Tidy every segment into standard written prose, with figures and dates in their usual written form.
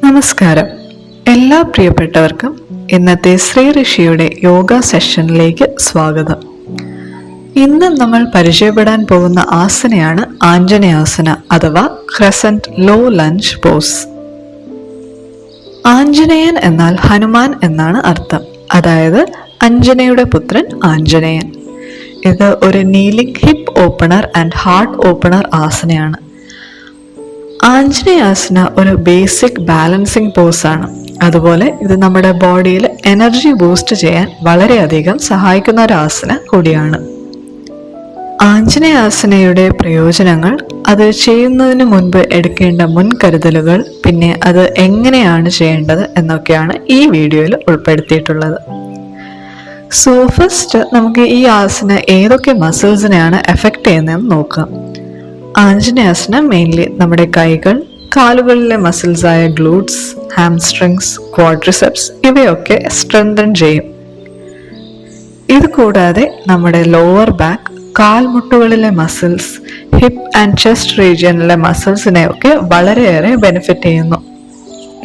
നമസ്കാരം. എല്ലാ പ്രിയപ്പെട്ടവർക്കും ഇന്നത്തെ ശ്രീ ഋഷിയുടെ യോഗ സെഷനിലേക്ക് സ്വാഗതം. ഇന്ന് നമ്മൾ പരിചയപ്പെടാൻ പോകുന്ന ആസനയാണ് ആഞ്ജനേയാസന അഥവാ ക്രസന്റ് ലോ ലഞ്ച് പോസ്. ആഞ്ജനേയൻ എന്നാൽ ഹനുമാൻ എന്നാണ് അർത്ഥം. അതായത് അഞ്ജനയുടെ പുത്രൻ ആഞ്ജനേയൻ. ഇത് ഒരു kneeling hip opener and heart opener ആസനയാണ്. ആഞ്ജനേയാസന ഒരു ബേസിക് ബാലൻസിങ് പോസാണ്. അതുപോലെ ഇത് നമ്മുടെ ബോഡിയിൽ എനർജി ബൂസ്റ്റ് ചെയ്യാൻ വളരെയധികം സഹായിക്കുന്ന ഒരു ആസന കൂടിയാണ്. ആഞ്ജനേയാസനയുടെ പ്രയോജനങ്ങൾ, അത് ചെയ്യുന്നതിന് മുൻപ് എടുക്കേണ്ട മുൻകരുതലുകൾ, പിന്നെ അത് എങ്ങനെയാണ് ചെയ്യേണ്ടത് എന്നൊക്കെയാണ് ഈ വീഡിയോയിൽ ഉൾപ്പെടുത്തിയിട്ടുള്ളത്. സോ ഫസ്റ്റ് നമുക്ക് ഈ ആസന ഏതൊക്കെ മസിൽസിനെയാണ് എഫക്റ്റ് ചെയ്യുന്നതെന്ന് നോക്കാം. ആഞ്ജനേയാസന മെയിൻലി നമ്മുടെ കൈകൾ, കാലുകളിലെ മസിൽസായ ഗ്ലൂട്ട്സ്, ഹാംസ്ട്രിങ്സ്, ക്വാഡ്രിസെപ്സ് ഇവയൊക്കെ സ്ട്രെങ്തൻ ചെയ്യും. ഇത് കൂടാതെ നമ്മുടെ ലോവർ ബാക്ക്, കാൽമുട്ടുകളിലെ മസിൽസ്, ഹിപ്പ് ആൻഡ് ചെസ്റ്റ് റീജിയനിലെ മസിൽസിനെയൊക്കെ വളരെയേറെ ബെനിഫിറ്റ് ചെയ്യുന്നു.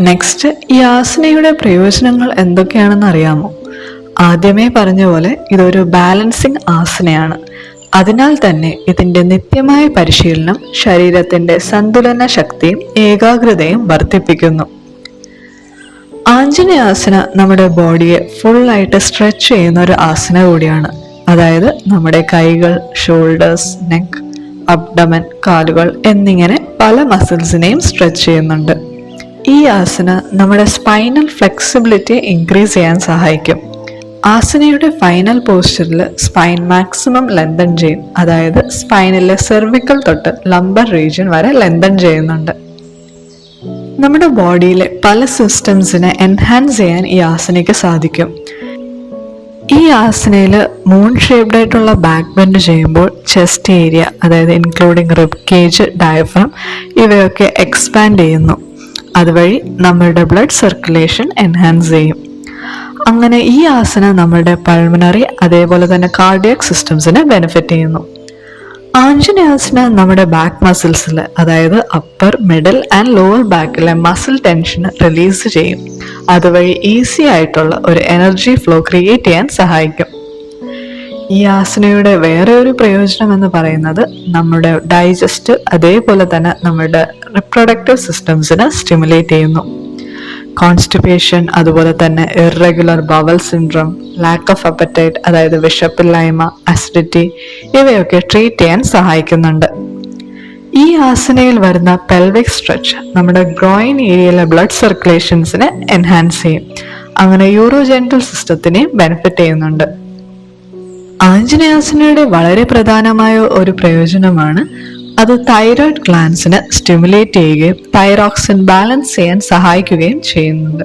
നെക്സ്റ്റ്, ഈ ആസനയുടെ പ്രയോജനങ്ങൾ എന്തൊക്കെയാണെന്ന് അറിയാമോ? ആദ്യമേ പറഞ്ഞ പോലെ ഇതൊരു ബാലൻസിങ് ആസനയാണ്. അതിനാൽ തന്നെ ഇതിൻ്റെ നിത്യമായ പരിശീലനം ശരീരത്തിൻ്റെ സന്തുലന ശക്തിയും ഏകാഗ്രതയും വർദ്ധിപ്പിക്കുന്നു. ആഞ്ജനേയാസന നമ്മുടെ ബോഡിയെ ഫുള്ളായിട്ട് സ്ട്രെച്ച് ചെയ്യുന്ന ഒരു ആസന കൂടിയാണ്. അതായത് നമ്മുടെ കൈകൾ, ഷോൾഡേഴ്സ്, നെക്ക്, അബ്ഡമൻ, കാലുകൾ എന്നിങ്ങനെ പല മസിൽസിനെയും സ്ട്രെച്ച് ചെയ്യുന്നുണ്ട്. ഈ ആസന നമ്മുടെ സ്പൈനൽ ഫ്ലെക്സിബിലിറ്റി ഇൻക്രീസ് ചെയ്യാൻ സഹായിക്കും. ആസനയുടെ ഫൈനൽ പോസ്ചറിൽ സ്പൈൻ മാക്സിമം ലെങ്തൻ ചെയ്യും. അതായത് സ്പൈനിലെ സെർവിക്കൽ തൊട്ട് ലംബർ റീജിയൻ വരെ ലെങ്തൻ ചെയ്യുന്നുണ്ട്. നമ്മുടെ ബോഡിയിലെ പല സിസ്റ്റംസിനെ എൻഹാൻസ് ചെയ്യാൻ ഈ ആസനയ്ക്ക് സാധിക്കും. ഈ ആസനയിൽ മൂൺ ഷേപ്ഡ് ആയിട്ടുള്ള ബാക്ക് ബെൻഡ് ചെയ്യുമ്പോൾ ചെസ്റ്റ് ഏരിയ, അതായത് ഇൻക്ലൂഡിങ് റിബ് കേജ്, ഡയഫ്രം ഇവയൊക്കെ എക്സ്പാൻഡ് ചെയ്യുന്നു. അതുവഴി നമ്മളുടെ ബ്ലഡ് സർക്കുലേഷൻ എൻഹാൻസ് ചെയ്യും. അങ്ങനെ ഈ ആസന നമ്മുടെ പൾമണറി അതേപോലെ തന്നെ കാർഡിയാക് സിസ്റ്റംസിനെ ബെനിഫിറ്റ് ചെയ്യുന്നു. ആഞ്ജനേയാസന നമ്മുടെ ബാക്ക് മസിൽസിൽ, അതായത് അപ്പർ, മിഡിൽ ആൻഡ് ലോവർ ബാക്കിലെ മസിൽ ടെൻഷൻ റിലീസ് ചെയ്യും. അതുവഴി ഈസി ആയിട്ടുള്ള ഒരു എനർജി ഫ്ലോ ക്രിയേറ്റ് ചെയ്യാൻ സഹായിക്കും. ഈ ആസനയുടെ വേറെ ഒരു പ്രയോജനം എന്ന് പറയുന്നത് നമ്മുടെ ഡൈജസ്റ്റ് അതേപോലെ തന്നെ നമ്മുടെ റിപ്രൊഡക്റ്റീവ് സിസ്റ്റംസിനെ സ്റ്റിമുലേറ്റ് ചെയ്യുന്നു. കോൺസ്റ്റിപ്പേഷൻ, അതുപോലെ തന്നെ irregular bowel syndrome, lack of apatite അതായത് വിശപ്പില്ലായ്മ, അസിഡിറ്റി ഇവയൊക്കെ ട്രീറ്റ് ചെയ്യാൻ സഹായിക്കുന്നുണ്ട്. ഈ ആസനയിൽ വരുന്ന പെൽവിക് സ്ട്രെച്ച് നമ്മുടെ ഗ്രോയിൻ ഏരിയയിലെ ബ്ലഡ് സർക്കുലേഷൻസിനെ എൻഹാൻസ് ചെയ്യും. അങ്ങനെ യൂറോജെനിറ്റൽ സിസ്റ്റത്തിനെയും ബെനിഫിറ്റ് ചെയ്യുന്നുണ്ട്. ആഞ്ജനേയാസനയുടെ വളരെ പ്രധാനമായ ഒരു പ്രയോജനമാണ് അത് തൈറോയ്ഡ് ഗ്ലാൻസിനെ സ്റ്റിമുലേറ്റ് ചെയ്യുകയും തൈറോക്സിൻ ബാലൻസ് ചെയ്യാൻ സഹായിക്കുകയും ചെയ്യുന്നുണ്ട്.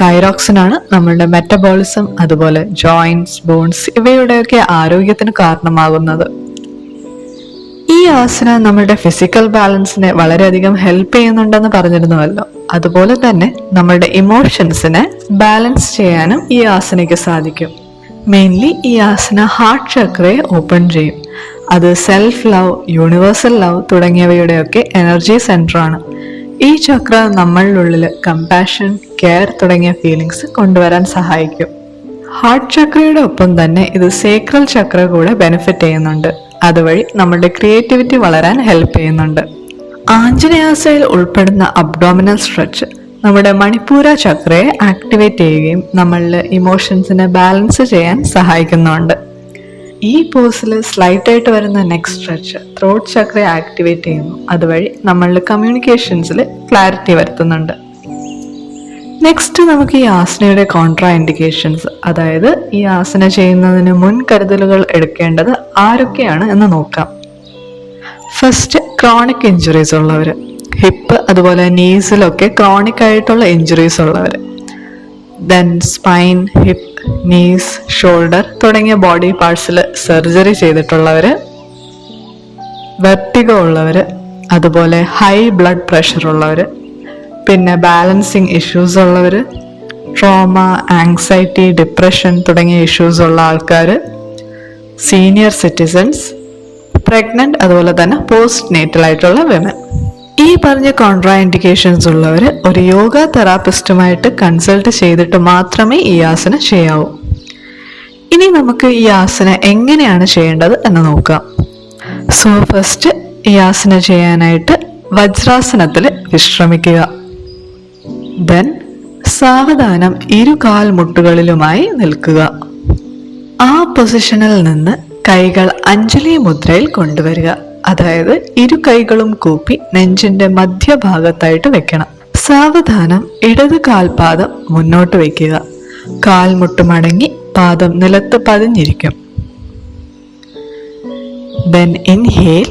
തൈറോക്സിൻ ആണ് നമ്മളുടെ മെറ്റബോളിസം, അതുപോലെ ജോയിന്റ്സ്, ബോൺസ് ഇവയുടെയൊക്കെ ആരോഗ്യത്തിന് കാരണമാകുന്നത്. ഈ ആസന നമ്മുടെ ഫിസിക്കൽ ബാലൻസിനെ വളരെയധികം ഹെൽപ്പ് ചെയ്യുന്നുണ്ടെന്ന് പറഞ്ഞിരുന്നുവല്ലോ. അതുപോലെ തന്നെ നമ്മളുടെ ഇമോഷൻസിനെ ബാലൻസ് ചെയ്യാനും ഈ ആസനയ്ക്ക് സാധിക്കും. മെയിൻലി ഈ ആസന ഹാർട്ട് ചക്രയെ ഓപ്പൺ ചെയ്യും. അത് സെൽഫ് ലവ്, യൂണിവേഴ്സൽ ലവ് തുടങ്ങിയവയുടെയൊക്കെ എനർജി സെന്ററാണ്. ഈ ചക്ര നമ്മളുള്ളിൽ കമ്പാഷൻ, കെയർ തുടങ്ങിയ ഫീലിങ്സ് കൊണ്ടുവരാൻ സഹായിക്കും. ഹാർട്ട് ചക്രയുടെ ഒപ്പം തന്നെ ഇത് സേക്രൽ ചക്ര കൂടെ ബെനിഫിറ്റ് ചെയ്യുന്നുണ്ട്. അതുവഴി നമ്മുടെ ക്രിയേറ്റിവിറ്റി വളരാൻ ഹെൽപ്പ് ചെയ്യുന്നുണ്ട്. ആഞ്ജനേയാസനയിൽ ഉൾപ്പെടുന്ന അബ്ഡോമിനൽ സ്ട്രെച്ച് നമ്മുടെ മണിപ്പൂര ചക്രയെ ആക്ടിവേറ്റ് ചെയ്യുകയും നമ്മളുടെ ഇമോഷൻസിനെ ബാലൻസ് ചെയ്യാൻ സഹായിക്കുന്നുണ്ട്. ഈ പോസിൽ സ്ലൈറ്റ് ആയിട്ട് വരുന്ന നെക്ക് സ്ട്രെച്ച് ത്രോട്ട് ചക്രയെ ആക്ടിവേറ്റ് ചെയ്യുന്നു. അതുവഴി നമ്മളുടെ കമ്മ്യൂണിക്കേഷൻസിൽ ക്ലാരിറ്റി വരുത്തുന്നുണ്ട്. നെക്സ്റ്റ്, നമുക്ക് ഈ ആസനയുടെ കോൺട്രാ ഇൻഡിക്കേഷൻസ്, അതായത് ഈ ആസന ചെയ്യുന്നതിന് മുൻകരുതലുകൾ എടുക്കേണ്ടത് ആരൊക്കെയാണ് എന്ന് നോക്കാം. ഫസ്റ്റ്, ക്രോണിക് ഇഞ്ചുറീസ് ഉള്ളവർ, ഹിപ്പ് അതുപോലെ നീസിലൊക്കെ ക്രോണിക് ആയിട്ടുള്ള ഇഞ്ചുറീസ് ഉള്ളവർ. Then spine, hip, knees, shoulder തുടങ്ങിയ ബോഡി പാർട്സിൽ സർജറി ചെയ്തിട്ടുള്ളവർ, വെർട്ടിഗോ ഉള്ളവർ, അതുപോലെ ഹൈ ബ്ലഡ് പ്രഷർ ഉള്ളവർ, പിന്നെ ബാലൻസിങ് ഇഷ്യൂസ് ഉള്ളവർ, ട്രോമ, ആങ്സൈറ്റി, ഡിപ്രഷൻ തുടങ്ങിയ ഇഷ്യൂസ് ഉള്ള ആൾക്കാർ, സീനിയർ സിറ്റിസൺസ്, പ്രഗ്നന്റ്, അതുപോലെ തന്നെ പോസ്റ്റ് നേറ്റൽ ആയിട്ടുള്ള വിമൻ. ഈ പറഞ്ഞ കോൺട്രാ ഇൻഡിക്കേഷൻസ് ഉള്ളവർ ഒരു യോഗ തെറാപ്പിസ്റ്റുമായിട്ട് കൺസൾട്ട് ചെയ്തിട്ട് മാത്രമേ ഈ ആസന ചെയ്യാവൂ. ഇനി നമുക്ക് ഈ ആസന എങ്ങനെയാണ് ചെയ്യേണ്ടത് എന്ന് നോക്കാം. സോ ഫസ്റ്റ് ഈ ആസന ചെയ്യാനായിട്ട് വജ്രാസനത്തിൽ വിശ്രമിക്കുക. ദെൻ സാവധാനം ഇരുകാൽ മുട്ടുകളിലുമായി നിൽക്കുക. ആ പൊസിഷനിൽ നിന്ന് കൈകൾ അഞ്ജലി മുദ്രയിൽ കൊണ്ടുവരിക. അതായത് ഇരു കൈകളും കൂപ്പി നെഞ്ചിന്റെ മധ്യഭാഗത്തായിട്ട് വെക്കണം. സാവധാനം ഇടത് കാൽപാദം മുന്നോട്ട് വയ്ക്കുക. കാൽമുട്ട് മടങ്ങി പാദം നിലത്ത് പതിഞ്ഞിരിക്കും. Then inhale.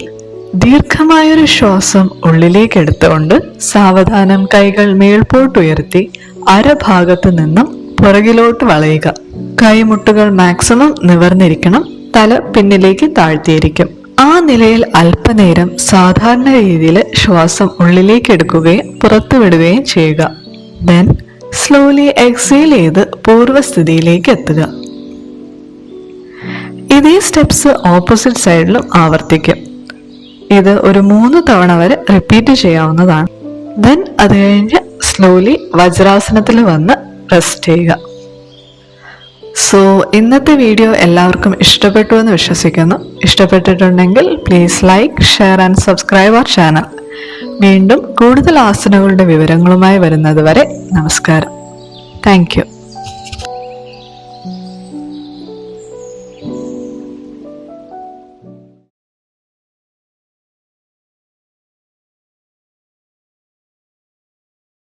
ദീർഘമായൊരു ശ്വാസം ഉള്ളിലേക്ക് എടുത്തുകൊണ്ട് സാവധാനം കൈകൾ മേൽപോട്ടുയർത്തി അരഭാഗത്ത് നിന്നും പുറകിലോട്ട് വളയുക. കൈമുട്ടുകൾ മാക്സിമം നിവർന്നിരിക്കണം. തല പിന്നിലേക്ക് താഴ്ത്തിയിരിക്കും. ആ നിലയിൽ അല്പനേരം സാധാരണ രീതിയിൽ ശ്വാസം ഉള്ളിലേക്ക് എടുക്കുകയും പുറത്തുവിടുകയും ചെയ്യുക. ദെൻ സ്ലോലി എക്സേൽ ചെയ്ത് പൂർവ്വസ്ഥിതിയിലേക്ക് എത്തുക. ഇതേ സ്റ്റെപ്സ് ഓപ്പോസിറ്റ് സൈഡിലും ആവർത്തിക്കും. ഇത് ഒരു 3 തവണ വരെ റിപ്പീറ്റ് ചെയ്യാവുന്നതാണ്. ദെൻ അത് കഴിഞ്ഞ് സ്ലോലി വജ്രാസനത്തിൽ വന്ന് റെസ്റ്റ് ചെയ്യുക. സോ ഇന്നത്തെ വീഡിയോ എല്ലാവർക്കും ഇഷ്ടപ്പെട്ടു എന്ന് വിശ്വസിക്കുന്നു. ഇഷ്ടപ്പെട്ടിട്ടുണ്ടെങ്കിൽ please like, share and subscribe our channel. വീണ്ടും കൂടുതൽ ആസനകളുടെ വിവരങ്ങളുമായി വരുന്നത് വരെ നമസ്കാരം. Thank U.